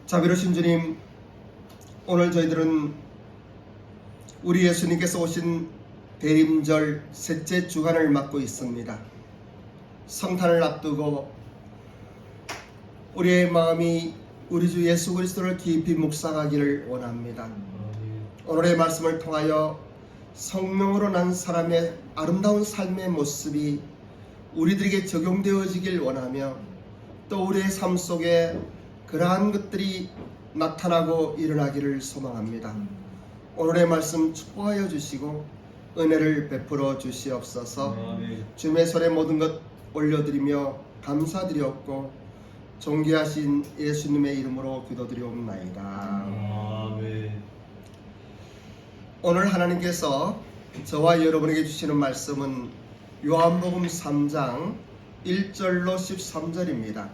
자비로우신 주님, 오늘 저희들은 우리 예수님께서 오신 대림절 셋째 주간을 맞고 있습니다. 성탄을 앞두고 우리의 마음이 우리 주 예수 그리스도를 깊이 묵상하기를 원합니다. 오늘의 말씀을 통하여 성령으로 난 사람의 아름다운 삶의 모습이 우리들에게 적용되어지길 원하며, 또 우리의 삶 속에 그러한 것들이 나타나고 일어나기를 소망합니다. 오늘의 말씀 축복하여 주시고 은혜를 베풀어 주시옵소서. 주님의 손에 모든 것 올려드리며 감사드리옵고 존귀하신 예수님의 이름으로 기도드리옵나이다. 아멘. 오늘 하나님께서 저와 여러분에게 주시는 말씀은 요한복음 3장 1절로 13절입니다.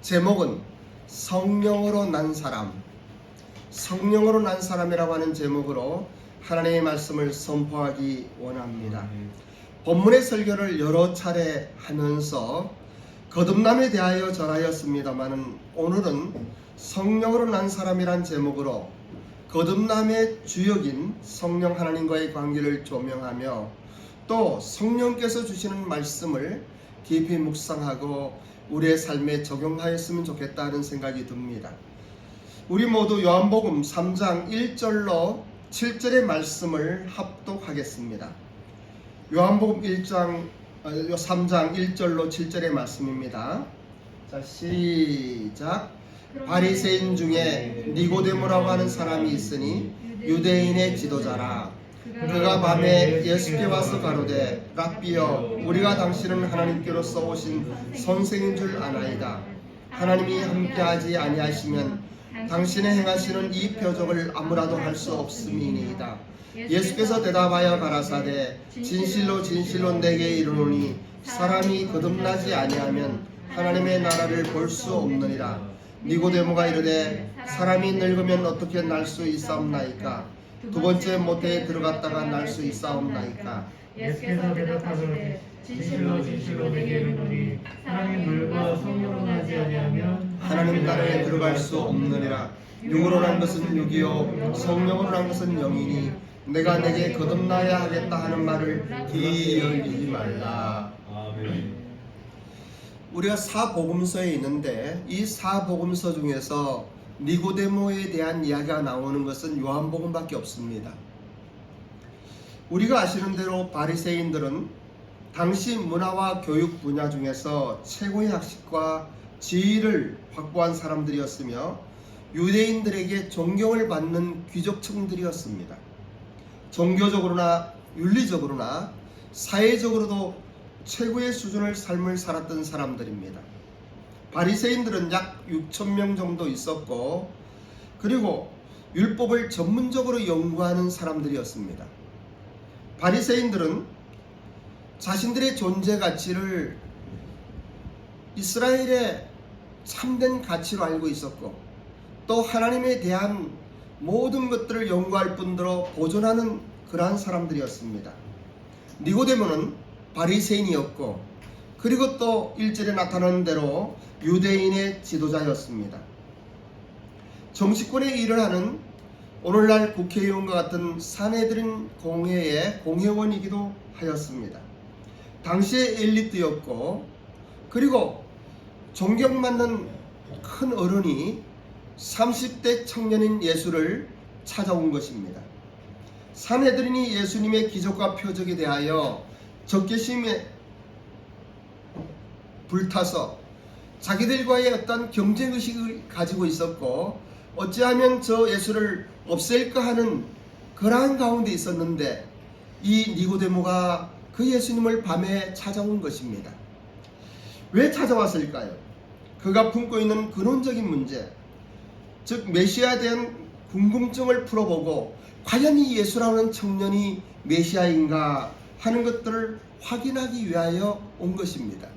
제목은 성령으로 난 사람, 성령으로 난 사람이라고 하는 제목으로 하나님의 말씀을 선포하기 원합니다. 본문의 설교를 여러 차례 하면서 거듭남에 대하여 전하였습니다만, 오늘은 성령으로 난 사람이란 제목으로 거듭남의 주역인 성령 하나님과의 관계를 조명하며, 또 성령께서 주시는 말씀을 깊이 묵상하고 우리의 삶에 적용하였으면 좋겠다 하는 생각이 듭니다. 우리 모두 요한복음 3장 1절로 7절의 말씀을 합독하겠습니다. 요한복음 3장 1절로 7절의 말씀입니다. 자, 시작. 바리새인 중에 니고데모라고 하는 사람이 있으니 유대인의 지도자라. 그가 밤에 예수께 와서 가로되, 랍비여, 우리가 당신은 하나님께로서 오신 선생인 줄 아나이다. 하나님이 함께하지 아니하시면 당신의 행하시는 이 표적을 아무라도 할 수 없음이니이다. 예수께서 대답하여 가라사대, 진실로 진실로 내게 이르노니 사람이 거듭나지 아니하면 하나님의 나라를 볼 수 없느니라. 니고데모가 이르되, 사람이 늙으면 어떻게 날 수 있사옵나이까? 두 번째 모태에 들어갔다가 날 수 있사옵나이까? 예수께서 대답하시되, 진실로 진실로 내게 이르노니 사람이 물과 성령으로 나지 아니하면 하나님 나라에 들어갈 수 없느니라. 육으로 난 것은 육이요 성령으로 난 것은 영이니 내가 내게 거듭나야 하겠다 하는 말을 귀히 여기지 말라. 아멘. 우리가 사복음서에 있는데, 이 사복음서 중에서 니고데모에 대한 이야기가 나오는 것은 요한복음밖에 없습니다. 우리가 아시는 대로 바리새인들은 당시 문화와 교육 분야 중에서 최고의 학식과 지위를 확보한 사람들이었으며, 유대인들에게 존경을 받는 귀족층들이었습니다. 종교적으로나 윤리적으로나 사회적으로도 최고의 수준의 삶을 살았던 사람들입니다. 바리새인들은 약 6,000명 정도 있었고, 그리고 율법을 전문적으로 연구하는 사람들이었습니다. 바리새인들은 자신들의 존재 가치를 이스라엘의 참된 가치로 알고 있었고, 또 하나님에 대한 모든 것들을 연구할 뿐더러 보존하는 그러한 사람들이었습니다. 니고데모는 바리새인이었고, 그리고 또 1절에 나타나는 대로 유대인의 지도자였습니다. 정치권의 일을 하는 오늘날 국회의원과 같은 사내들인 공회의 공회원이기도 하였습니다. 당시의 엘리트였고, 그리고 존경받는 큰 어른이 30대 청년인 예수를 찾아온 것입니다. 사내들인이 예수님의 기적과 표적에 대하여 적개심에 불타서 자기들과의 어떤 경쟁의식을 가지고 있었고, 어찌하면 저 예수를 없앨까 하는 그러한 가운데 있었는데, 이 니고데모가 그 예수님을 밤에 찾아온 것입니다. 왜 찾아왔을까요? 그가 품고 있는 근원적인 문제, 즉 메시아에 대한 궁금증을 풀어보고 과연 이 예수라는 청년이 메시아인가 하는 것들을 확인하기 위하여 온 것입니다.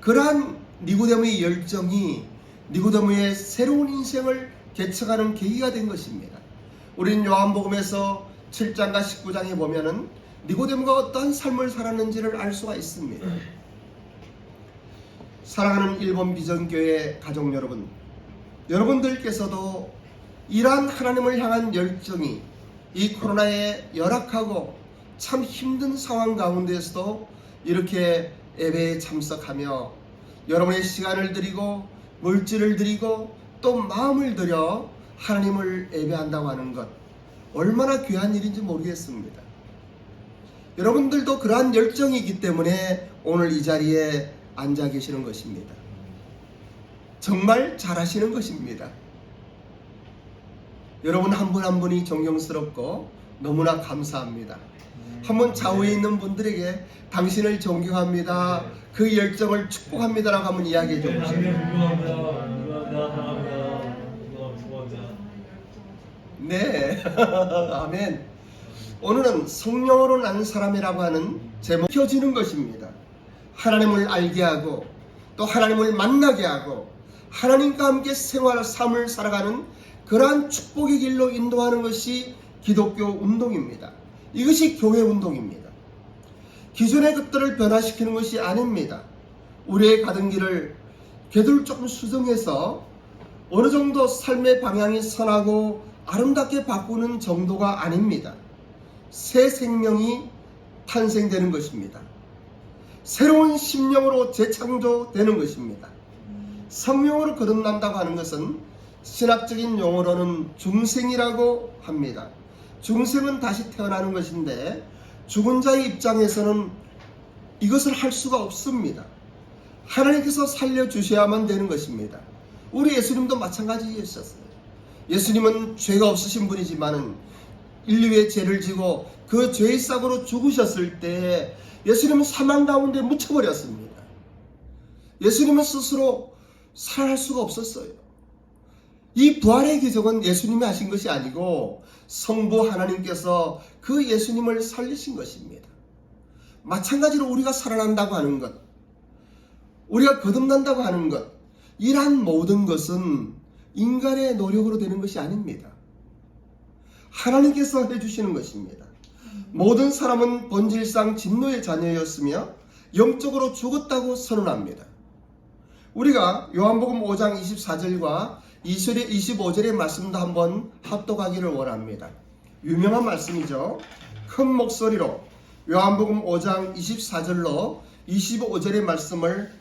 그러한 니고데모의 열정이 니고데모의 새로운 인생을 개척하는 계기가 된 것입니다. 우리는 요한복음에서 7장과 19장에 보면은 니고데모가 어떠한 삶을 살았는지를 알 수가 있습니다. 사랑하는 일본 비전교회 가족 여러분, 여러분들께서도 이러한 하나님을 향한 열정이 이 코로나의 열악하고 참 힘든 상황 가운데서도 이렇게 예배에 참석하며 여러분의 시간을 드리고 물질을 드리고 또 마음을 들여 하나님을 예배한다고 하는 것, 얼마나 귀한 일인지 모르겠습니다. 여러분들도 그러한 열정이 있기 때문에 오늘 이 자리에 앉아 계시는 것입니다. 정말 잘하시는 것입니다. 여러분 한 분 한 분이 존경스럽고 너무나 감사합니다. 한번 좌우에 있는 분들에게 당신을 존경합니다, 그 열정을 축복합니다라고 한번 이야기해 줘 보세요. 네. 아멘. 오늘은 성령으로 난 사람이라고 하는 제목이 펴지는 것입니다. 하나님을 알게 하고 또 하나님을 만나게 하고 하나님과 함께 생활 삶을 살아가는 그러한 축복의 길로 인도하는 것이 기독교 운동입니다. 이것이 교회 운동입니다. 기존의 것들을 변화시키는 것이 아닙니다. 우리의 가던 길을 궤도를 조금 수정해서 어느 정도 삶의 방향이 선하고 아름답게 바꾸는 정도가 아닙니다. 새 생명이 탄생되는 것입니다. 새로운 심령으로 재창조되는 것입니다. 성령으로 거듭난다고 하는 것은 신학적인 용어로는 중생이라고 합니다. 중생은 다시 태어나는 것인데 죽은 자의 입장에서는 이것을 할 수가 없습니다. 하나님께서 살려주셔야만 되는 것입니다. 우리 예수님도 마찬가지였었어요. 예수님은 죄가 없으신 분이지만은 인류의 죄를 지고 그 죄의 싹으로 죽으셨을 때 예수님은 사망 가운데 묻혀버렸습니다. 예수님은 스스로 살아날 수가 없었어요. 이 부활의 기적은 예수님이 하신 것이 아니고 성부 하나님께서 그 예수님을 살리신 것입니다. 마찬가지로 우리가 살아난다고 하는 것, 우리가 거듭난다고 하는 것, 이러한 모든 것은 인간의 노력으로 되는 것이 아닙니다. 하나님께서 해주시는 것입니다. 모든 사람은 본질상 진노의 자녀였으며 영적으로 죽었다고 선언합니다. 우리가 요한복음 5장 24절과 25절의 말씀도 한번 합독하기를 원합니다. 유명한 말씀이죠. 큰 목소리로 요한복음 5장 24절로 25절의 말씀을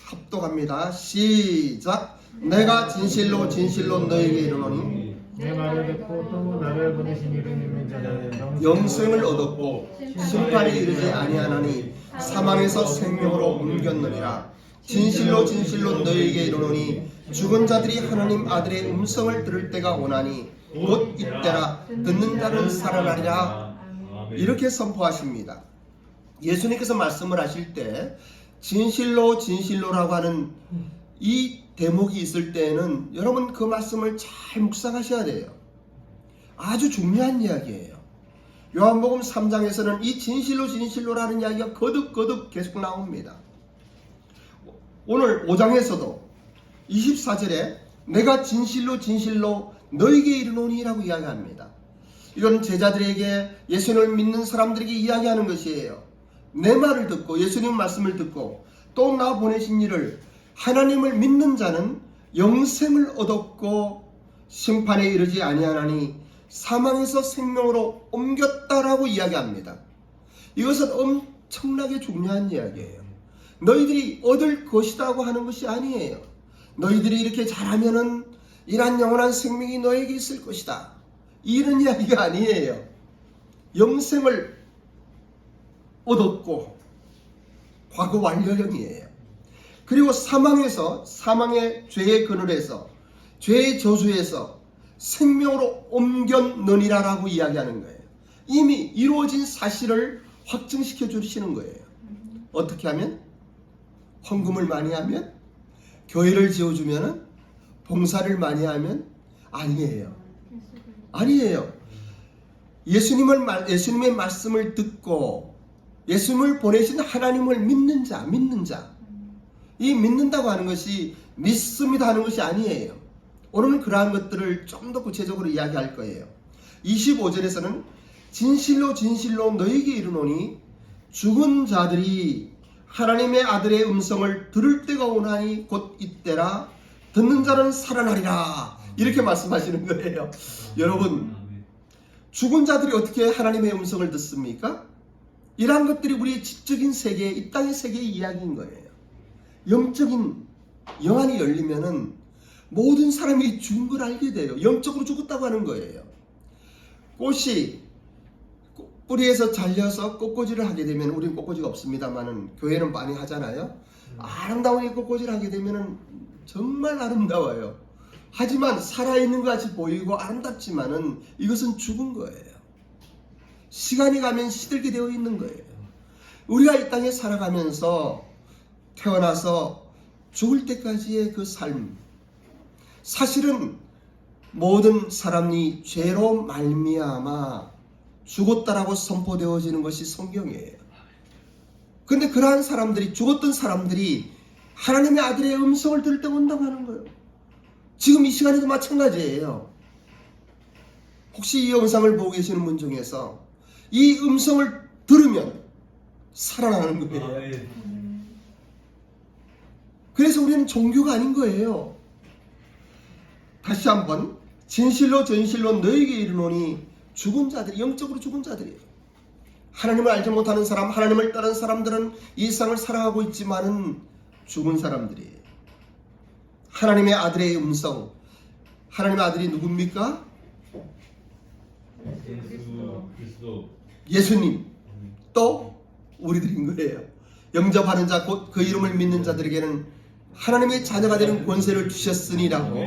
합독합니다. 시작. 내가 진실로 진실로 너에게 이르노니 내 말을 듣고 또 나를 보내신 이를 믿는 자는 영생을 얻었고 심판에 이르지 아니하나니 사망에서 생명으로 옮겼느니라. 진실로 진실로 너에게 이르노니 죽은 자들이 하나님 아들의 음성을 들을 때가 오나니 곧 이때라. 듣는 자는 살아나리라. 이렇게 선포하십니다. 예수님께서 말씀을 하실 때 진실로 진실로라고 하는 이 대목이 있을 때에는 여러분 그 말씀을 잘 묵상하셔야 돼요. 아주 중요한 이야기예요. 요한복음 3장에서는 이 진실로 진실로라는 이야기가 거듭거듭 계속 나옵니다. 오늘 5장에서도 24절에 내가 진실로 진실로 너에게 이르노니 라고 이야기합니다. 이건 제자들에게 예수님을 믿는 사람들에게 이야기하는 것이에요. 내 말을 듣고 예수님 말씀을 듣고 또 나 보내신 이를 하나님을 믿는 자는 영생을 얻었고 심판에 이르지 아니하나니 사망에서 생명으로 옮겼다라고 이야기합니다. 이것은 엄청나게 중요한 이야기예요. 너희들이 얻을 것이라고 하는 것이 아니에요. 너희들이 이렇게 잘하면은 이러한 영원한 생명이 너에게 있을 것이다, 이런 이야기가 아니에요. 영생을 얻었고 과거 완료형이에요. 그리고 사망에서, 사망의 죄의 그늘에서, 죄의 저주에서 생명으로 옮겼느니라라고 이야기하는 거예요. 이미 이루어진 사실을 확증시켜 주시는 거예요. 어떻게 하면? 헌금을 많이 하면? 교회를 지어주면? 봉사를 많이 하면? 아니에요. 아니에요. 예수님의 말씀을 듣고 예수님을 보내신 하나님을 믿는 자, 이 믿는다고 하는 것이 믿습니다 하는 것이 아니에요. 오늘은 그러한 것들을 좀 더 구체적으로 이야기할 거예요. 25절에서는 진실로 진실로 너에게 이르노니 죽은 자들이 하나님의 아들의 음성을 들을 때가 오나니 곧 이때라. 듣는 자는 살아나리라 이렇게 말씀하시는 거예요. 여러분, 죽은 자들이 어떻게 하나님의 음성을 듣습니까? 이러한 것들이 우리의 지적인 세계, 이 땅의 세계의 이야기인 거예요. 영적인 영안이 열리면은 모든 사람이 죽은 걸 알게 돼요. 영적으로 죽었다고 하는 거예요. 꽃이 뿌리에서 잘려서 꽃꽂이를 하게 되면, 우리는 꽃꽂이가 없습니다만은 교회는 많이 하잖아요. 아름다운 이 꽃꽂이를 하게 되면은 정말 아름다워요. 하지만 살아있는 것 같이 보이고 아름답지만은 이것은 죽은 거예요. 시간이 가면 시들게 되어 있는 거예요. 우리가 이 땅에 살아가면서 태어나서 죽을 때까지의 그 삶, 사실은 모든 사람이 죄로 말미암아 죽었다라고 선포되어지는 것이 성경이에요. 그런데 그러한 사람들이, 죽었던 사람들이 하나님의 아들의 음성을 들을 때 온다고 하는 거예요. 지금 이 시간에도 마찬가지예요. 혹시 이 영상을 보고 계시는 분 중에서 이 음성을 들으면 살아나는 거예요. 그래서 우리는 종교가 아닌 거예요. 다시 한번, 진실로 전실로 너에게 이르노니 죽은 자들이, 영적으로 죽은 자들이에요. 하나님을 알지 못하는 사람, 하나님을 따른 사람들은 이 세상을 살아가고 있지만은 죽은 사람들이에요. 하나님의 아들의 음성, 하나님의 아들이 누굽니까? 예수님, 또 우리들인 거예요. 영접하는 자, 곧 그 이름을 믿는 자들에게는 하나님의 자녀가 되는 권세를 주셨으니라고.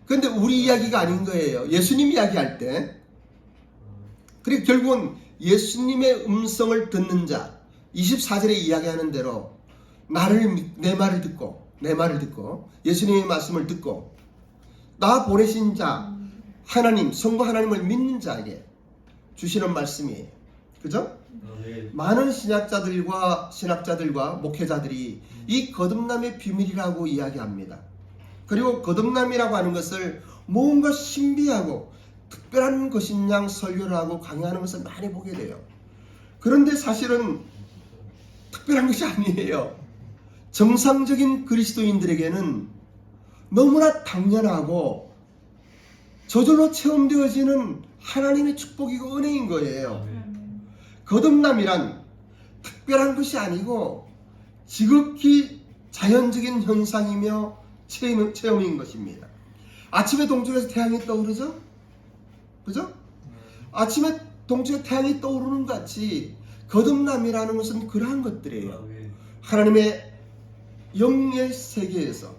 그런데 우리 이야기가 아닌 거예요. 예수님 이야기할 때, 그리고 결국은 예수님의 음성을 듣는 자, 24절에 이야기하는 대로 내 말을 듣고 예수님의 말씀을 듣고 나 보내신 자 하나님, 성부 하나님을 믿는 자에게 주시는 말씀이에요. 그죠? 많은 신학자들과 목회자들이 이 거듭남의 비밀이라고 이야기합니다. 그리고 거듭남이라고 하는 것을 뭔가 신비하고 특별한 것인 양 설교를 하고 강의하는 것을 많이 보게 돼요. 그런데 사실은 특별한 것이 아니에요. 정상적인 그리스도인들에게는 너무나 당연하고 저절로 체험되어지는 하나님의 축복이고 은혜인 거예요. 거듭남이란 특별한 것이 아니고 지극히 자연적인 현상이며 체험인 것입니다. 아침에 동쪽에서 태양이 떠오르죠? 그죠? 아침에 동쪽에 태양이 떠오르는 것 같이 거듭남이라는 것은 그러한 것들이에요. 하나님의 영의 세계에서,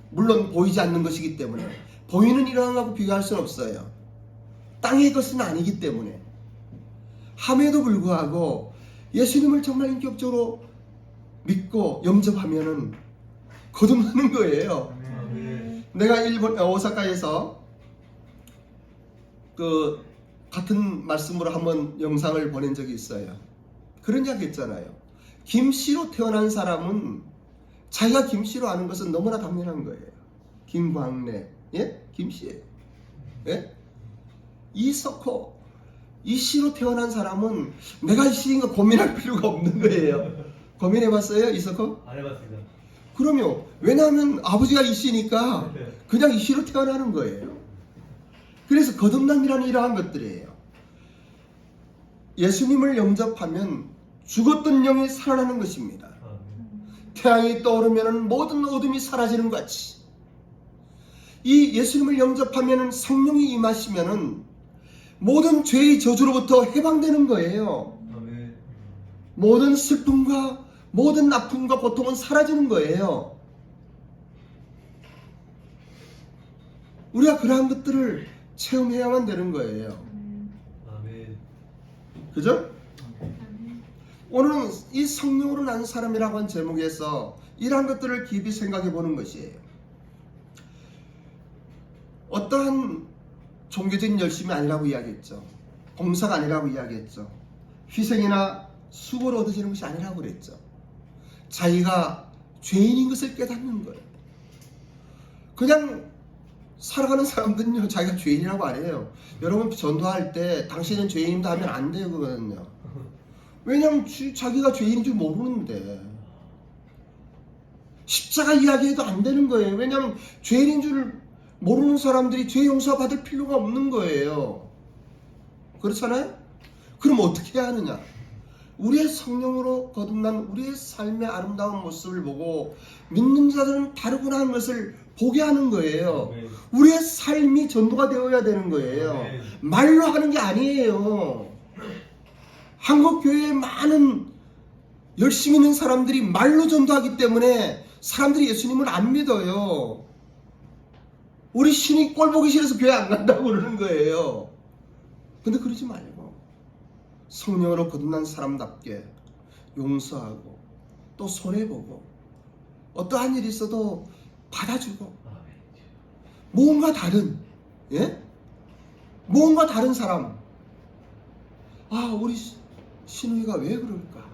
물론 보이지 않는 것이기 때문에 보이는 이러한 것하고 비교할 수는 없어요. 땅의 것은 아니기 때문에. 함에도 불구하고 예수님을 정말 인격적으로 믿고 영접하면은 거듭나는 거예요. 내가 일본 오사카에서 그 같은 말씀으로 한번 영상을 보낸 적이 있어요. 그런 이야기 했잖아요. 김씨로 태어난 사람은 자기가 김씨로 아는 것은 너무나 당연한 거예요. 김광래, 예? 김씨예요. 예? 이석호, 이씨로 태어난 사람은 내가 이씨인가 고민할 필요가 없는 거예요. 고민해봤어요, 이석호? 안 해봤습니다. 그럼요. 왜냐하면 아버지가 이씨니까 그냥 이씨로 태어나는 거예요. 그래서 거듭남이라는 이러한 것들이에요. 예수님을 영접하면 죽었던 영이 살아나는 것입니다. 태양이 떠오르면 모든 어둠이 사라지는 것 같이, 이 예수님을 영접하면 성령이 임하시면 모든 죄의 저주로부터 해방되는 거예요. 모든 슬픔과 모든 아픔과 고통은 사라지는 거예요. 우리가 그러한 것들을 체험해야만 되는 거예요. 그죠? 오늘은 이 성령으로 난 사람이라고 한 제목에서 이러한 것들을 깊이 생각해 보는 것이에요. 어떠한 종교적인 열심이 아니라고 이야기했죠. 봉사가 아니라고 이야기했죠. 희생이나 수고를 얻어지는 것이 아니라고 그랬죠. 자기가 죄인인 것을 깨닫는 거예요. 그냥 살아가는 사람들은요, 자기가 죄인이라고 안 해요. 여러분 전도할 때 당신은 죄인입니다 하면 안 돼요, 그거는요. 왜냐면 자기가 죄인인 줄 모르는데. 십자가 이야기해도 안 되는 거예요. 왜냐하면 죄인인 줄 모르는 사람들이 죄 용서받을 필요가 없는 거예요. 그렇잖아요? 그럼 어떻게 해야 하느냐? 우리의 성령으로 거듭난 우리의 삶의 아름다운 모습을 보고 믿는 자들은 다르구나 하는 것을 보게 하는 거예요. 우리의 삶이 전도가 되어야 되는 거예요. 말로 하는 게 아니에요. 한국 교회에 많은 열심히 있는 사람들이 말로 전도하기 때문에 사람들이 예수님을 안 믿어요. 우리 신이 꼴 보기 싫어서 교회 안 간다고 그러는 거예요. 근데 그러지 말고 성령으로 거듭난 사람답게 용서하고 또 손해보고 어떠한 일이 있어도 받아주고 뭔가 다른 뭔가 다른 사람. 우리 신우이가 왜 그럴까?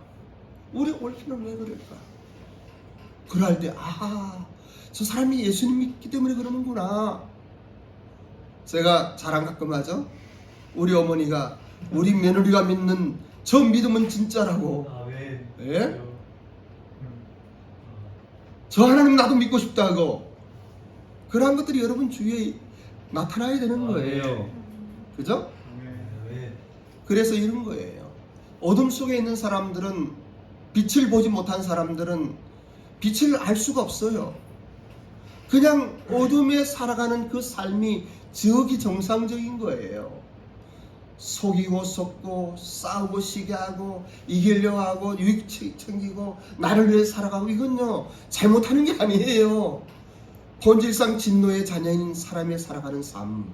우리 올케는 왜 그럴까? 그럴 때 저 사람이 예수님 믿기 때문에 그러는구나. 제가 자랑 가끔 하죠. 우리 어머니가 우리 며느리가 믿는 저 믿음은 진짜라고. 예? 저 하나님 나도 믿고 싶다고. 그러한 것들이 여러분 주위에 나타나야 되는 거예요. 그죠? 그래서 이런 거예요. 어둠 속에 있는 사람들은, 빛을 보지 못한 사람들은 빛을 알 수가 없어요. 그냥 어둠에 살아가는 그 삶이 지극히 정상적인 거예요. 속이고 속고 싸우고 시기하고 이기려고 하고 유익 챙기고 나를 위해 살아가고, 이건요 잘못하는 게 아니에요. 본질상 진노의 자녀인 사람이 살아가는 삶,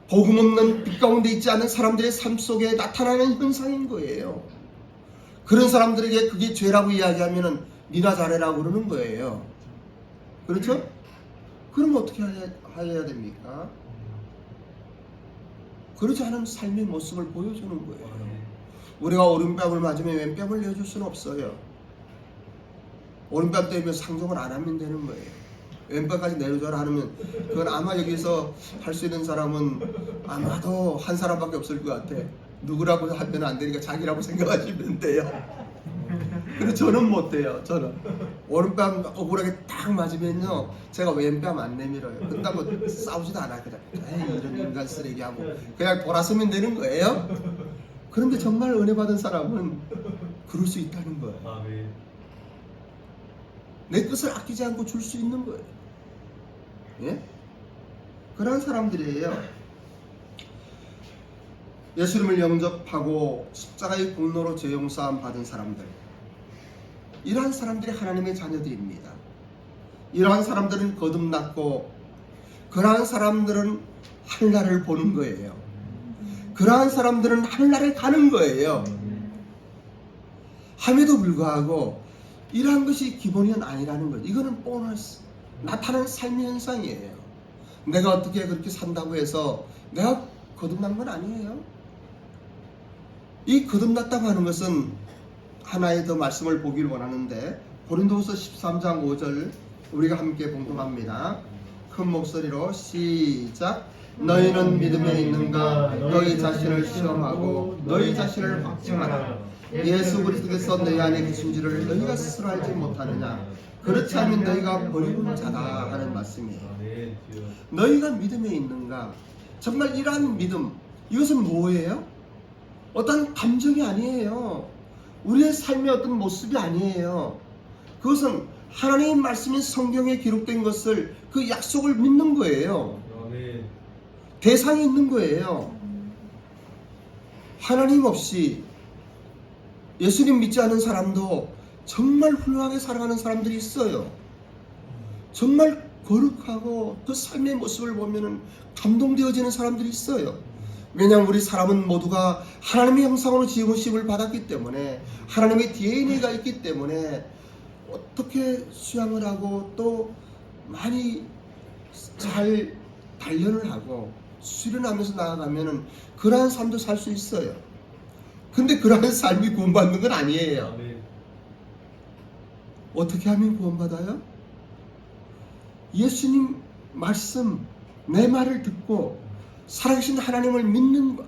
복음 없는 빛 가운데 있지 않은 사람들의 삶 속에 나타나는 현상인 거예요. 그런 사람들에게 그게 죄라고 이야기하면은 니나 잘해라고 그러는 거예요. 그렇죠? 그럼 어떻게 해야 됩니까? 그러지 않은 삶의 모습을 보여주는 거예요. 우리가 오른뺨을 맞으면 왼뺨을 내줄 수는 없어요. 오른뺨 때문에 상종을 안 하면 되는 거예요. 왼뺨까지 내려줘라 하면 그건 아마 여기서 할 수 있는 사람은 아마도 한 사람밖에 없을 것 같아. 누구라고 하면 안 되니까 자기라고 생각하시면 돼요. 근데 저는 못 돼요. 저는 오른뺨 억울하게 딱 맞으면요 제가 왼뺨 안 내밀어요. 그렇다고 싸우지도 않아요. 그냥 이런 인간 쓰레기하고 그냥 돌아서면 되는 거예요. 그런데 정말 은혜 받은 사람은 그럴 수 있다는 거예요. 내 것을 아끼지 않고 줄 수 있는 거예요. 예? 그런 사람들이에요. 예수님을 영접하고 십자가의 공로로 죄 용서함 받은 사람들, 이러한 사람들이 하나님의 자녀들입니다. 이러한 사람들은 거듭났고 그러한 사람들은 하늘나라를 보는 거예요. 그러한 사람들은 하늘나라에 가는 거예요. 함에도 불구하고 이러한 것이 기본이 아니라는 거예요. 이거는 보너스, 나타나는 삶의 현상이에요. 내가 어떻게 그렇게 산다고 해서 내가 거듭난 건 아니에요. 이 거듭났다고 하는 것은 하나의 더 말씀을 보기를 원하는데, 고린도후서 13장 5절 우리가 함께 봉독합니다. 큰 목소리로 시작. 너희는 믿음에 있는가? 너희 자신을 시험하고 너희 자신을 확증하라. 예수 그리스도께서 너희 안에 계신지를 너희가 스스로 알지 못하느냐? 그렇지 않으면 너희가 버리는 자다 하는 말씀이에요. 너희가 믿음에 있는가? 정말 이러한 믿음, 이것은 뭐예요? 어떤 감정이 아니에요. 우리의 삶의 어떤 모습이 아니에요. 그것은 하나님의 말씀인 성경에 기록된 것을, 그 약속을 믿는 거예요. 대상이 있는 거예요. 하나님 없이 예수님 믿지 않은 사람도 정말 훌륭하게 살아가는 사람들이 있어요. 정말 거룩하고 그 삶의 모습을 보면 감동되어지는 사람들이 있어요. 왜냐하면 우리 사람은 모두가 하나님의 형상으로 지음을 받았기 때문에, 하나님의 DNA가 있기 때문에 어떻게 수양을 하고 또 많이 잘 단련을 하고 수련하면서 나아가면 그러한 삶도 살 수 있어요. 근데 그러한 삶이 구원받는 건 아니에요. 어떻게 하면 구원받아요? 예수님 말씀, 내 말을 듣고 살아계신 하나님을 믿는 것,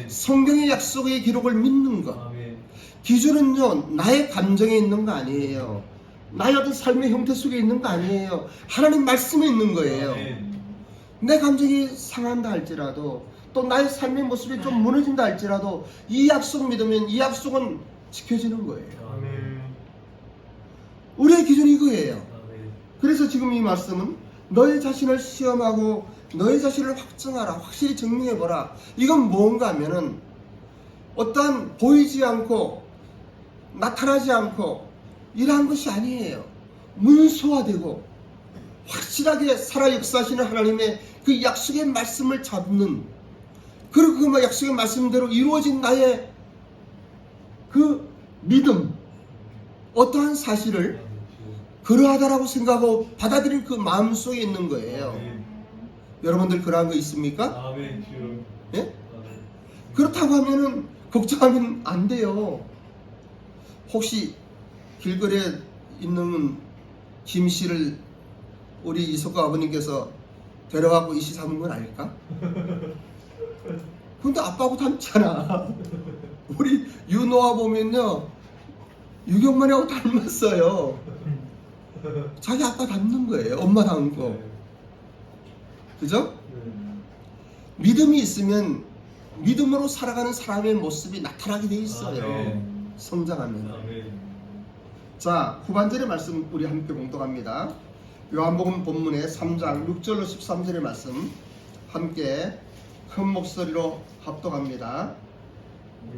성경의 약속의 기록을 믿는 것. 기준은요 나의 감정에 있는 거 아니에요. 나의 어떤 삶의 형태 속에 있는 거 아니에요. 하나님 말씀에 있는 거예요. 내 감정이 상한다 할지라도 또 나의 삶의 모습이 좀 무너진다 할지라도 이 약속 믿으면 이 약속은 지켜지는 거예요. 아멘. 우리의 기준이 이거예요. 그래서 지금 이 말씀은 너의 자신을 시험하고 너의 자신을 확증하라, 확실히 증명해보라. 이건 뭔가 하면은 어떠한 보이지 않고 나타나지 않고 이러한 것이 아니에요. 문서화되고 확실하게 살아 역사하시는 하나님의 그 약속의 말씀을 잡는, 그리고 그 약속의 말씀대로 이루어진 나의 그 믿음, 어떠한 사실을 그러하다라고 생각하고 받아들일 그 마음속에 있는 거예요. 여러분들 그러한 거 있습니까? 아멘. 주여. 예? 그렇다고 하면은 걱정하면 안 돼요. 혹시 길거리에 있는 김 씨를 우리 이석과 아버님께서 데려가고 이씨 삼은 건 아닐까? 근데 아빠하고 닮잖아. 우리 윤호아 보면요, 유경만하고 닮았어요. 자기 아빠 닮는 거예요. 엄마 닮고. 그죠? 믿음이 있으면 믿음으로 살아가는 사람의 모습이 나타나게 돼 있어요. 아멘. 성장하면. 아멘. 자, 후반절의 말씀 우리 함께 봉독합니다. 요한복음 본문의 3장 6절로 13절의 말씀 함께 큰 목소리로 합독합니다.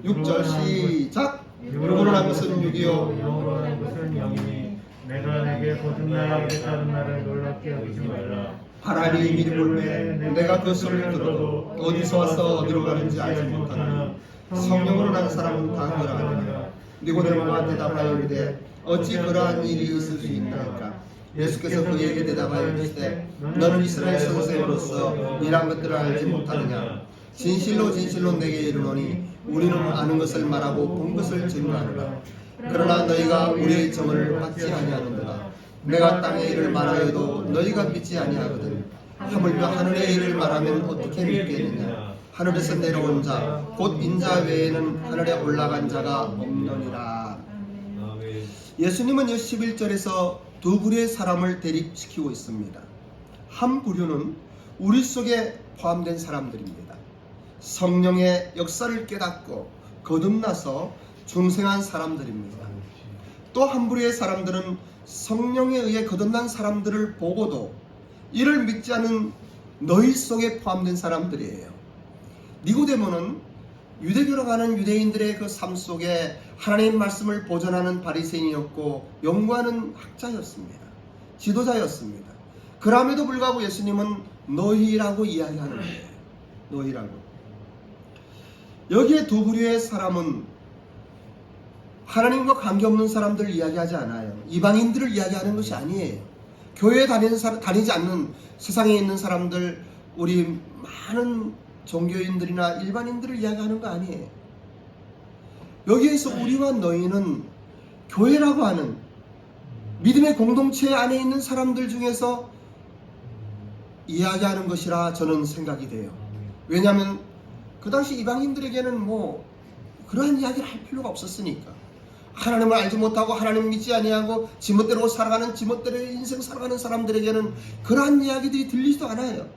6절 시작. 육으로 난 것은 육이요 영으로 난 것은 영이니 내가 내게 거듭나야 하겠다는 나를 놀랍게 여기지 말라. 하나님이 미리 볼때 내가 그 소리를 들어도 어디서 와서 어디로 가는지 알지 못하나 성령으로 난 사람은 다 그러하느니라. 니고데모가 대답하여 이르되 어찌 그러한 일이 있을 수 있나이까. 예수께서 그에게 대답하여 이르시되 너는 이스라엘 선생으로서 이러한 것들을 알지 못하느냐. 진실로 진실로 내게 이르노니 우리는 아는 것을 말하고 본 것을 증거하노라. 그러나 너희가 우리의 증언을 받지 아니하는도다. 내가 땅의 일을 말하여도 너희가 믿지 아니하거든. 하물며 하늘의 일을 말하면 어떻게 믿겠느냐. 하늘에서 내려온 자 곧 인자 외에는 하늘에 올라간 자가 없느니라. 예수님은 11절에서 두 부류의 사람을 대립시키고 있습니다. 한 부류는 우리 속에 포함된 사람들입니다. 성령의 역사를 깨닫고 거듭나서 중생한 사람들입니다. 또 한 부류의 사람들은 성령에 의해 거듭난 사람들을 보고도 이를 믿지 않은 너희 속에 포함된 사람들이에요. 니고데모는 유대교로 가는 유대인들의 그 삶 속에 하나님의 말씀을 보존하는 바리새인이었고 연구하는 학자였습니다. 지도자였습니다. 그럼에도 불구하고 예수님은 너희라고 이야기하는 거예요. 너희라고. 여기에 두 부류의 사람은 하나님과 관계없는 사람들을 이야기하지 않아요. 이방인들을 이야기하는 것이 아니에요. 교회에 다니지 않는 세상에 있는 사람들, 우리 많은 종교인들이나 일반인들을 이야기하는 거 아니에요. 여기에서 우리와 너희는 교회라고 하는 믿음의 공동체 안에 있는 사람들 중에서 이야기하는 것이라 저는 생각이 돼요. 왜냐하면 그 당시 이방인들에게는 뭐 그러한 이야기를 할 필요가 없었으니까. 하나님을 알지 못하고 하나님 믿지 아니하고 지멋대로 살아가는 지멋대로의 인생 살아가는 사람들에게는 그러한 이야기들이 들리지도 않아요.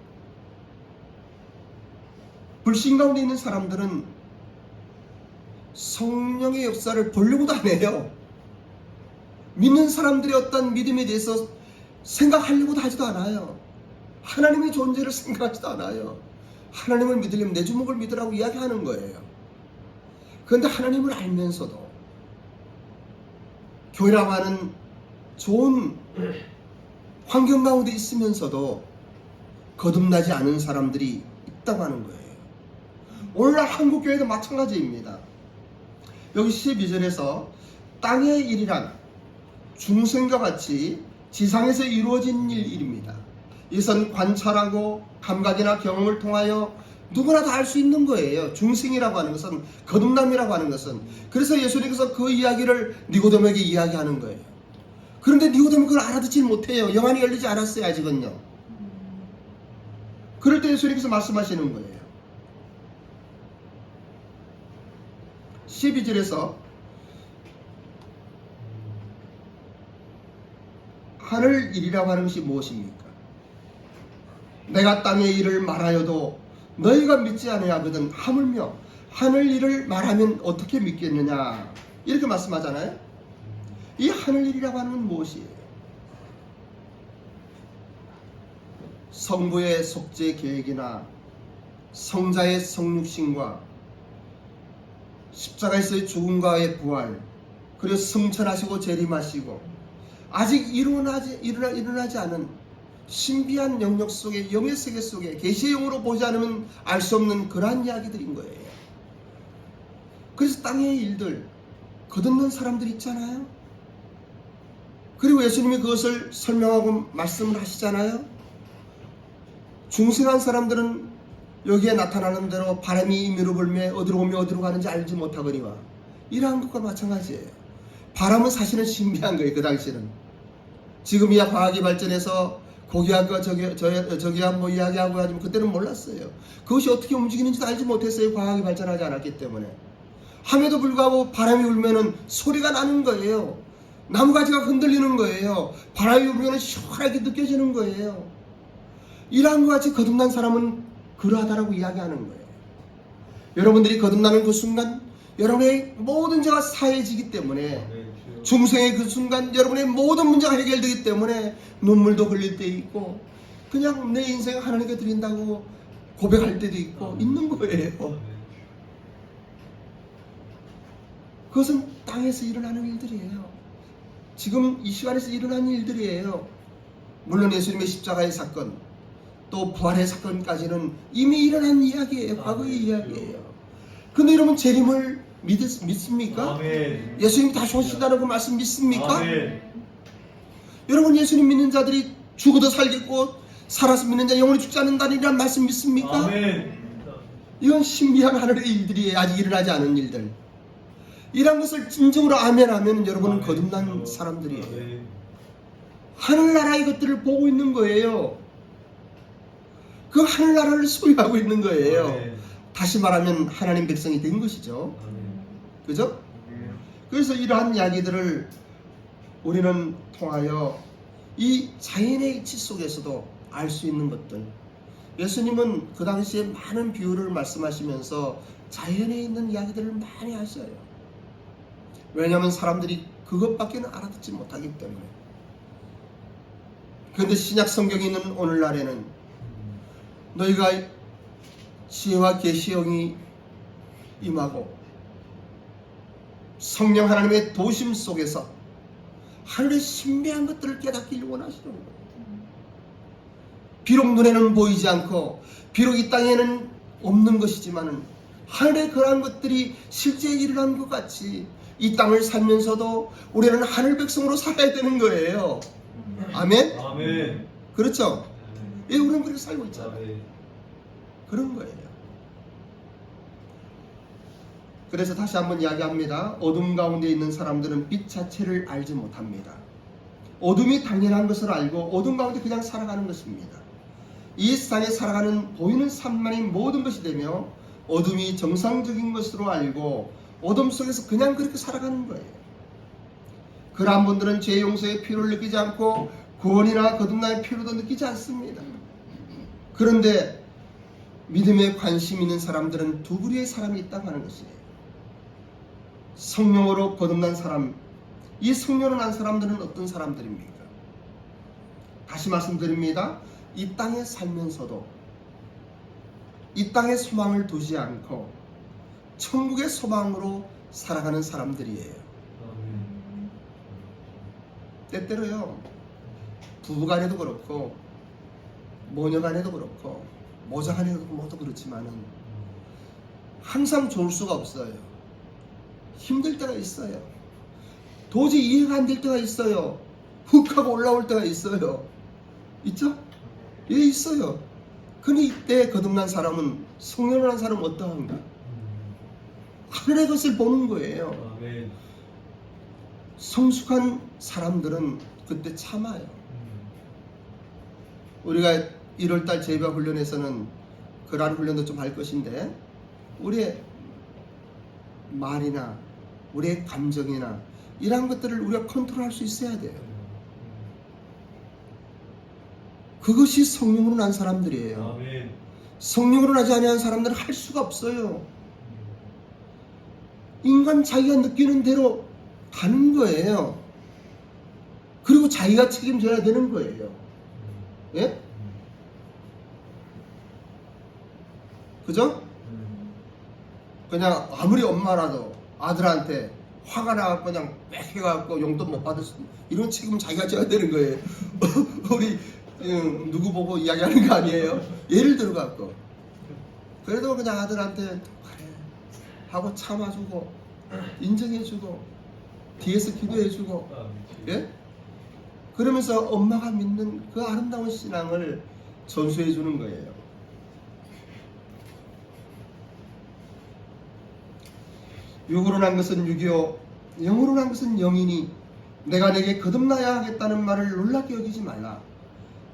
불신 가운데 있는 사람들은 성령의 역사를 보려고도 안 해요. 믿는 사람들의 어떤 믿음에 대해서 생각하려고도 하지도 않아요. 하나님의 존재를 생각하지도 않아요. 하나님을 믿으려면 내 주먹을 믿으라고 이야기하는 거예요. 그런데 하나님을 알면서도 교회라고 하는 좋은 환경 가운데 있으면서도 거듭나지 않은 사람들이 있다고 하는 거예요. 오늘날 한국교회도 마찬가지입니다. 여기 12절에서 땅의 일이란 중생과 같이 지상에서 이루어진 일입니다. 이것은 관찰하고 감각이나 경험을 통하여 누구나 다 알 수 있는 거예요. 중생이라고 하는 것은, 거듭남이라고 하는 것은. 그래서 예수님께서 그 이야기를 니고데모에게 이야기하는 거예요. 그런데 니고데모 그걸 알아듣지 못해요. 영안이 열리지 않았어요, 아직은요. 그럴 때 예수님께서 말씀하시는 거예요. 12절에서 하늘 일이라고 하는 것이 무엇입니까? 내가 땅의 일을 말하여도 너희가 믿지 아니하거든 하물며 하늘 일을 말하면 어떻게 믿겠느냐, 이렇게 말씀하잖아요. 이 하늘 일이라고 하는 건 무엇이에요? 성부의 속죄 계획이나 성자의 성육신과 십자가에서의 죽음과의 부활, 그리고 승천하시고 재림하시고 아직 일어나지 않은 신비한 영역 속에, 영의 세계 속에 계시의 영으로 보지 않으면 알 수 없는 그러한 이야기들인 거예요. 그래서 땅의 일들 거듭난 사람들 있잖아요. 그리고 예수님이 그것을 설명하고 말씀을 하시잖아요. 중생한 사람들은 여기에 나타나는 대로 바람이 임의로 불며 어디로 오며 어디로 가는지 알지 못하거니와, 이러한 것과 마찬가지예요. 바람은 사실은 신비한 거예요. 그 당시에는. 지금이야 과학이 발전해서 고기하고 저기야 뭐 이야기하고 하지만 그때는 몰랐어요. 그것이 어떻게 움직이는지도 알지 못했어요. 과학이 발전하지 않았기 때문에. 함에도 불구하고 바람이 불면은 소리가 나는 거예요. 나무가지가 흔들리는 거예요. 바람이 불면 시원하게 느껴지는 거예요. 이러한 것 같이 거듭난 사람은 그러하다라고 이야기하는 거예요. 여러분들이 거듭나는 그 순간 여러분의 모든 죄가 사해지기 때문에, 중생의 그 순간 여러분의 모든 문제가 해결되기 때문에 눈물도 흘릴 때 있고 그냥 내 인생 하나님께 드린다고 고백할 때도 있고 있는 거예요. 그것은 땅에서 일어나는 일들이에요. 지금 이 시간에서 일어나는 일들이에요. 물론 예수님의 십자가의 사건, 또 부활의 사건까지는 이미 일어난 이야기예요. 과거의 이야기예요. 근데 여러분 재림을 믿습니까? 아멘. 예수님 다시 오신다는 그 말씀 믿습니까? 아멘. 여러분 예수님 믿는 자들이 죽어도 살겠고 살아서 믿는 자 영원히 죽지 않는다는 말씀 믿습니까? 아멘. 이건 신비한 하늘의 일들이에요. 아직 일어나지 않은 일들. 이런 것을 진정으로 아멘하면 여러분은 거듭난 사람들이에요. 아멘. 하늘나라의 것들을 보고 있는 거예요. 그 하늘나라를 소유하고 있는 거예요. 아멘. 다시 말하면 하나님 백성이 된 것이죠. 아멘. 그죠? 그래서 이러한 이야기들을 우리는 통하여 이 자연의 이치 속에서도 알 수 있는 것들. 예수님은 그 당시에 많은 비유를 말씀하시면서 자연에 있는 이야기들을 많이 하셔요. 왜냐하면 사람들이 그것밖에는 알아듣지 못하기 때문에. 그런데 신약 성경에 있는 오늘날에는 너희가 지혜와 계시의 영이 임하고 성령 하나님의 도심 속에서 하늘의 신비한 것들을 깨닫기를 원하시는 거예요. 비록 눈에는 보이지 않고 비록 이 땅에는 없는 것이지만 하늘의 그러한 것들이 실제 일어난 것 같이 이 땅을 살면서도 우리는 하늘 백성으로 살아야 되는 거예요. 아멘? 아멘. 그렇죠? 예, 우리는 그렇게 살고 있잖아요. 아멘. 그런 거예요. 그래서 다시 한번 이야기합니다. 어둠 가운데 있는 사람들은 빛 자체를 알지 못합니다. 어둠이 당연한 것을 알고 어둠 가운데 그냥 살아가는 것입니다. 이 세상에 살아가는 보이는 삶만이 모든 것이 되며 어둠이 정상적인 것으로 알고 어둠 속에서 그냥 그렇게 살아가는 거예요. 그러한 분들은 죄 용서의 필요를 느끼지 않고 구원이나 거듭남의 필요도 느끼지 않습니다. 그런데 믿음에 관심 있는 사람들은 두 부류의 사람이 있다고 하는 것이에요. 성령으로 거듭난 사람, 이 성령으로 난 사람들은 어떤 사람들입니까? 다시 말씀드립니다. 이 땅에 살면서도 이 땅에 소망을 두지 않고 천국의 소망으로 살아가는 사람들이에요. 아멘. 때때로요, 부부간에도 그렇고 모녀간에도 그렇고 모자간에도 모두 그렇지만은 항상 좋을 수가 없어요. 힘들 때가 있어요. 도저히 이해가 안 될 때가 있어요. 훅 하고 올라올 때가 있어요. 있죠? 예, 있어요. 근데 이때 거듭난 사람은, 성령을 한 사람은 어떠한가? 하늘의 것을 보는 거예요. 아멘. 성숙한 사람들은 그때 참아요. 우리가 1월달 제비와 훈련에서는 그러한 훈련도 좀 할 것인데, 우리의 말이나 우리의 감정이나 이러한 것들을 우리가 컨트롤할 수 있어야 돼요. 그것이 성령으로 난 사람들이에요. 아멘. 성령으로 나지 아니한 사람들은 할 수가 없어요. 인간 자기가 느끼는 대로 가는 거예요. 그리고 자기가 책임져야 되는 거예요. 예? 그죠? 그냥 아무리 엄마라도 아들한테 화가 나갖고 그냥 빽 해갖고 용돈 못 받을 수, 이런 책임은 자기가 져야 되는 거예요. 우리 누구 보고 이야기하는 거 아니에요? 예를 들어갖고 그래도 그냥 아들한테 그래 하고 참아주고 인정해주고 뒤에서 기도해주고, 예? 그러면서 엄마가 믿는 그 아름다운 신앙을 전수해주는 거예요. 육으로 난 것은 육이요 영으로 난 것은 영이니 내가 내게 거듭나야 하겠다는 말을 놀랍게 여기지 말라.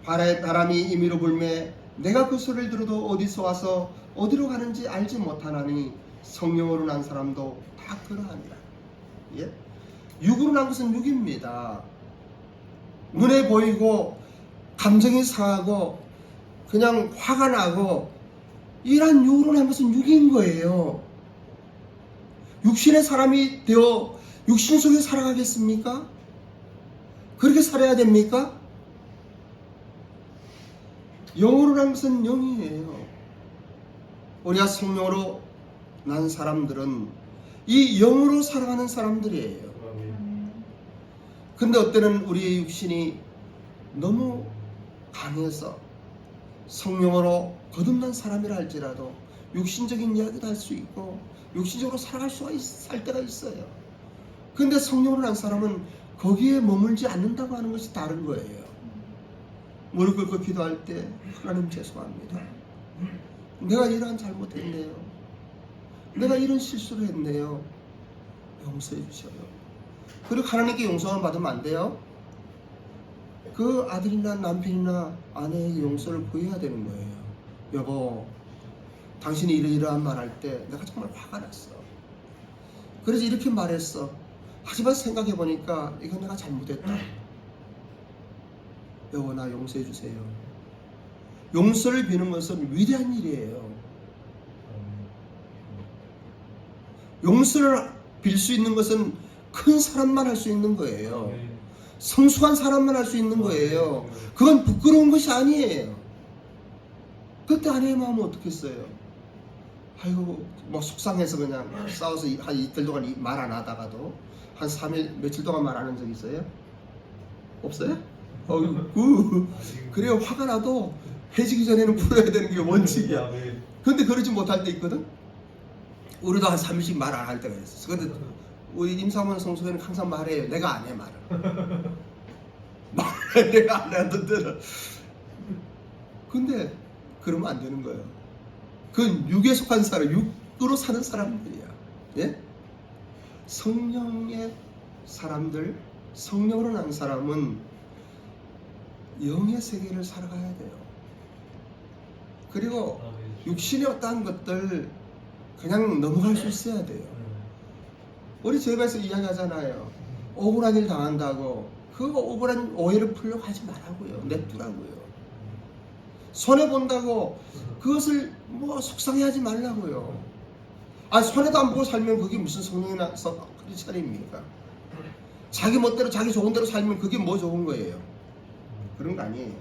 바람이 임의로 불매 내가 그 소리를 들어도 어디서 와서 어디로 가는지 알지 못하나니 성령으로 난 사람도 다 그러하니라. 예? 육으로 난 것은 육입니다. 눈에 보이고 감정이 상하고 그냥 화가 나고 이런 육으로 난 것은 육인 거예요. 육신의 사람이 되어 육신 속에 살아가겠습니까? 그렇게 살아야 됩니까? 영으로 난 것은 영이에요. 우리가 성령으로 난 사람들은 이 영으로 살아가는 사람들이에요. 근데 어때는 우리의 육신이 너무 강해서 성령으로 거듭난 사람이라 할지라도 육신적인 이야기도 할 수 있고 육신적으로 살 때가 있어요. 근데 성령으로 난 사람은 거기에 머물지 않는다고 하는 것이 다른 거예요. 무릎 꿇고 기도할 때 하나님 죄송합니다. 내가 이러한 잘못했네요. 내가 이런 실수를 했네요. 용서해 주셔요. 그리고 하나님께 용서만 받으면 안 돼요. 그 아들이나 남편이나 아내에게 용서를 구해야 되는 거예요. 여보, 당신이 이러이러한 말 할 때 내가 정말 화가 났어. 그래서 이렇게 말했어. 하지만 생각해 보니까 이건 내가 잘못했다. 여보, 나 용서해 주세요. 용서를 비는 것은 위대한 일이에요. 용서를 빌 수 있는 것은 큰 사람만 할 수 있는 거예요. 성숙한 사람만 할 수 있는 거예요. 그건 부끄러운 것이 아니에요. 그때 아내의 마음은 어떻겠어요? 아이고, 뭐 속상해서 그냥 싸워서 한 이틀 동안 말 안 하다가도 한 3일, 며칠 동안 말 안 한 적 있어요? 없어요? 그래요. 화가 나도 헤어지기 전에는 풀어야 되는 게 원칙이야. 근데 그러지 못할 때 있거든? 우리도 한 3일씩 말 안 할 때가 있어. 근데 우리 임사원 성수회는 항상 말해요. 내가 안 해, 말을. 말을 내가 안 하던데. 근데 그러면 안 되는 거예요. 그건 육에 속한 사람, 육으로 사는 사람들이야. 예? 성령의 사람들, 성령으로 난 사람은 영의 세계를 살아가야 돼요. 그리고 육신의 어떠한 것들 그냥 넘어갈 수 있어야 돼요. 우리 제배에서 이야기하잖아요. 억울한 일 당한다고 그 억울한 오해를 풀려고 하지 말라고요. 냅두라고요. 손해본다고 그것을 뭐 속상해하지 말라고요. 아, 손해도 안 보고 살면 그게 무슨 성령이나 크리스찬입니까? 자기 멋대로 자기 좋은 대로 살면 그게 뭐 좋은 거예요? 그런 거 아니에요.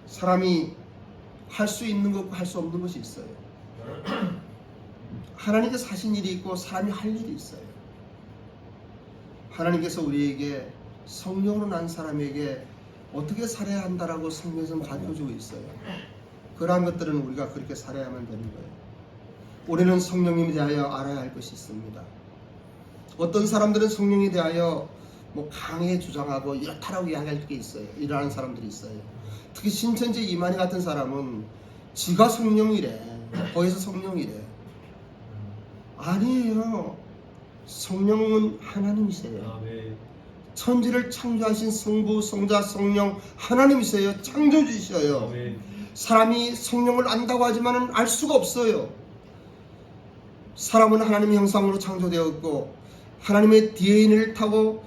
사람이 할 수 있는 것과 할 수 없는 것이 있어요. 하나님께서 하신 일이 있고 사람이 할 일이 있어요. 하나님께서 우리에게 성령으로 난 사람에게 어떻게 살아야 한다라고 성경에서 가르쳐주고 있어요. 그러한 것들은 우리가 그렇게 살아야만 되는 거예요. 우리는 성령님에 대하여 알아야 할 것이 있습니다. 어떤 사람들은 성령에 대하여 뭐 강하게 주장하고 이렇다라고 이야기할 게 있어요. 이러한 사람들이 있어요. 특히 신천지 이만희 같은 사람은 지가 성령이래. 거기서 성령이래. 아니에요. 성령은 하나님이세요. 천지를 창조하신 성부, 성자, 성령 하나님이세요. 창조주시어요. 사람이 성령을 안다고 하지만 알 수가 없어요. 사람은 하나님의 형상으로 창조되었고 하나님의 DNA를 타고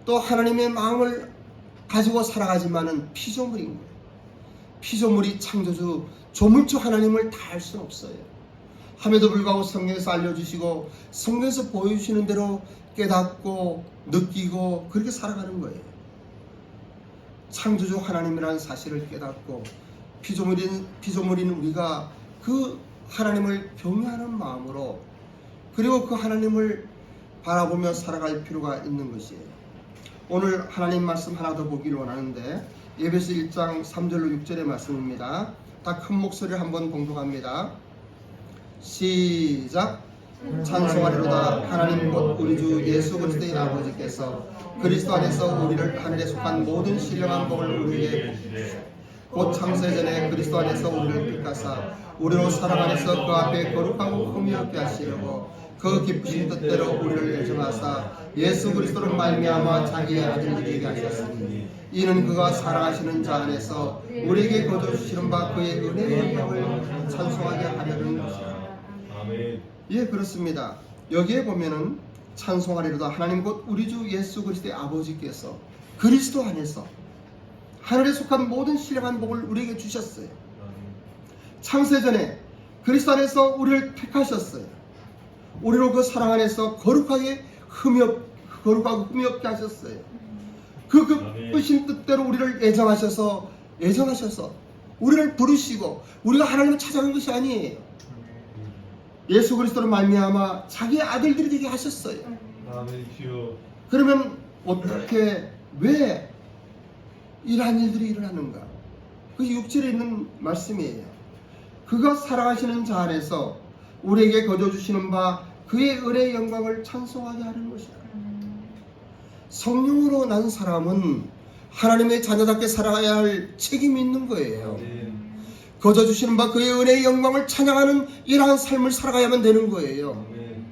또 하나님의 마음을 가지고 살아가지만은 피조물인 거예요. 피조물이 창조주 조물주 하나님을 다 알 수는 없어요. 함에도 불구하고 성경에서 알려주시고 성경에서 보여주시는 대로 깨닫고 느끼고 그렇게 살아가는 거예요. 창조주 하나님이라는 사실을 깨닫고 피조물인 우리가 그 하나님을 경외하는 마음으로 그리고 그 하나님을 바라보며 살아갈 필요가 있는 것이에요. 오늘 하나님 말씀 하나 더 보기를 원하는데 에베소 1장 3절로 6절의 말씀입니다. 다 큰 목소리를 한번 봉독합니다. 시작. 찬송하리로다. 하나님 곧 우리 주 예수 그리스도의 아버지께서 그리스도 안에서 우리를 하늘에 속한 모든 신령한 복을 우리에게 주시되 곧 창세 전에 그리스도 안에서 우리를 택하사 우리로 사랑 안에서 그 앞에 거룩하고 흠이 없게 하시려고 그 기쁘신 뜻대로 우리를 예정하사 예수 그리스도로 말미암아 자기의 아들을 되게 하셨으니 이는 그가 사랑하시는 자 안에서 우리에게 거둬주시는 바 그의 은혜의 영광을 찬송하게 하려는 것이라. 아멘. 예, 그렇습니다. 여기에 보면은 찬송하리로다. 하나님 곧 우리 주 예수 그리스도의 아버지께서 그리스도 안에서 하늘에 속한 모든 신령한 복을 우리에게 주셨어요. 창세전에 그리스도 안에서 우리를 택하셨어요. 우리로 그 사랑 안에서 거룩하고 흠이 없게 하셨어요. 그 기쁘신 뜻대로 우리를 예정하셔서 우리를 부르시고 우리가 하나님을 찾아간 것이 아니에요. 예수 그리스도로 말미암아 자기의 아들들이 되게 하셨어요. 아멘 주여. 그러면 어떻게 왜 이러한 일들이 일어나는가? 그 6절에 있는 말씀이에요. 그가 사랑하시는 자 안에서 우리에게 거둬주시는 바 그의 은혜의 영광을 찬송하게 하는 것이다. 성령으로 난 사람은 하나님의 자녀답게 살아가야 할 책임이 있는 거예요. 아멘. 거둬주시는 바 그의 은혜의 영광을 찬양하는 이러한 삶을 살아가야만 되는 거예요. 아멘.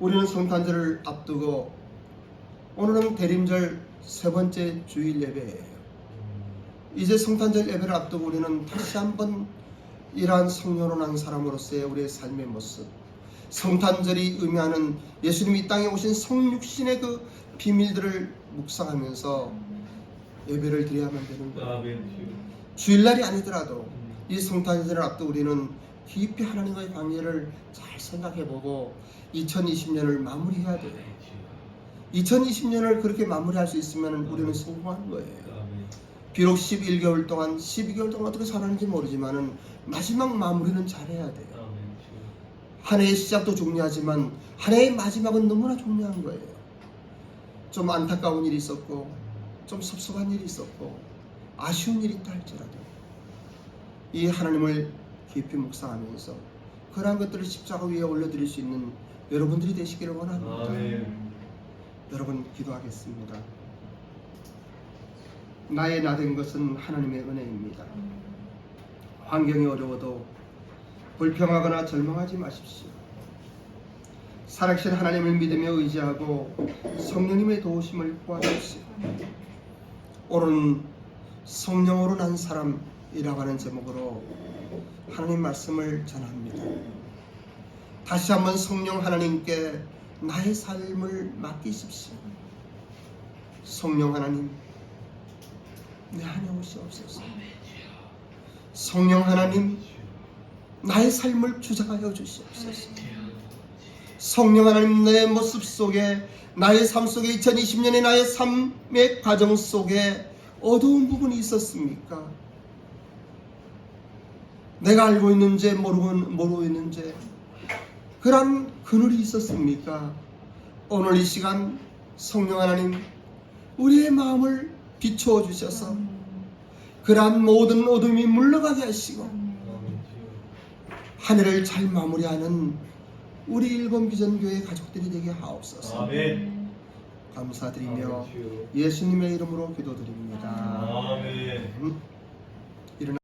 우리는 성탄절을 앞두고 오늘은 대림절 세 번째 주일 예배예요. 이제 성탄절 예배를 앞두고 우리는 다시 한번 이러한 성령으로 난 사람으로서의 우리의 삶의 모습, 성탄절이 의미하는 예수님이 이 땅에 오신 성육신의 그 비밀들을 묵상하면서 예배를 드려야만 되는 거예요. 아멘 주여. 주일날이 아니더라도 이 성탄절을 앞두고 우리는 깊이 하나님과의 관계를 잘 생각해보고 2020년을 마무리해야 돼요. 2020년을 그렇게 마무리할 수 있으면 우리는 성공하는 거예요. 아멘. 비록 11개월 동안 12개월 동안 어떻게 살았는지 모르지만은 마지막 마무리는 잘해야 돼요. 아멘 주여. 한 해의 시작도 중요하지만 한 해의 마지막은 너무나 중요한 거예요. 좀 안타까운 일이 있었고 좀 섭섭한 일이 있었고 아쉬운 일이 있다 할지라도 이 하나님을 깊이 묵상하면서 그러한 것들을 십자가 위에 올려드릴 수 있는 여러분들이 되시기를 원합니다. 아멘. 여러분 기도하겠습니다. 나의 나된 것은 하나님의 은혜입니다. 환경이 어려워도 불평하거나 절망하지 마십시오. 살아계신 하나님을 믿으며 의지하고 성령님의 도우심을 구하십시오. 오늘은 성령으로 난 사람이라고 하는 제목으로 하나님 말씀을 전합니다. 다시 한번 성령 하나님께 나의 삶을 맡기십시오. 성령 하나님, 내 안에 오시옵소서. 성령 하나님, 나의 삶을 주장하여 주시옵소서. 성령 하나님, 내 모습 속에, 나의 삶 속에 2020년의 나의 삶의 과정 속에 어두운 부분이 있었습니까? 내가 알고 있는지 모르고 있는지 그런 그늘이 있었습니까? 오늘 이 시간 성령 하나님 우리의 마음을 비추어 주셔서 그러한 모든 어둠이 물러가게 하시고 아멘 주여. 한 해를 잘 마무리하는 우리 일본비전교회 가족들이 되게 하옵소서. 아멘. 감사드리며 아멘 주여. 예수님의 이름으로 기도드립니다. 아멘. 일어나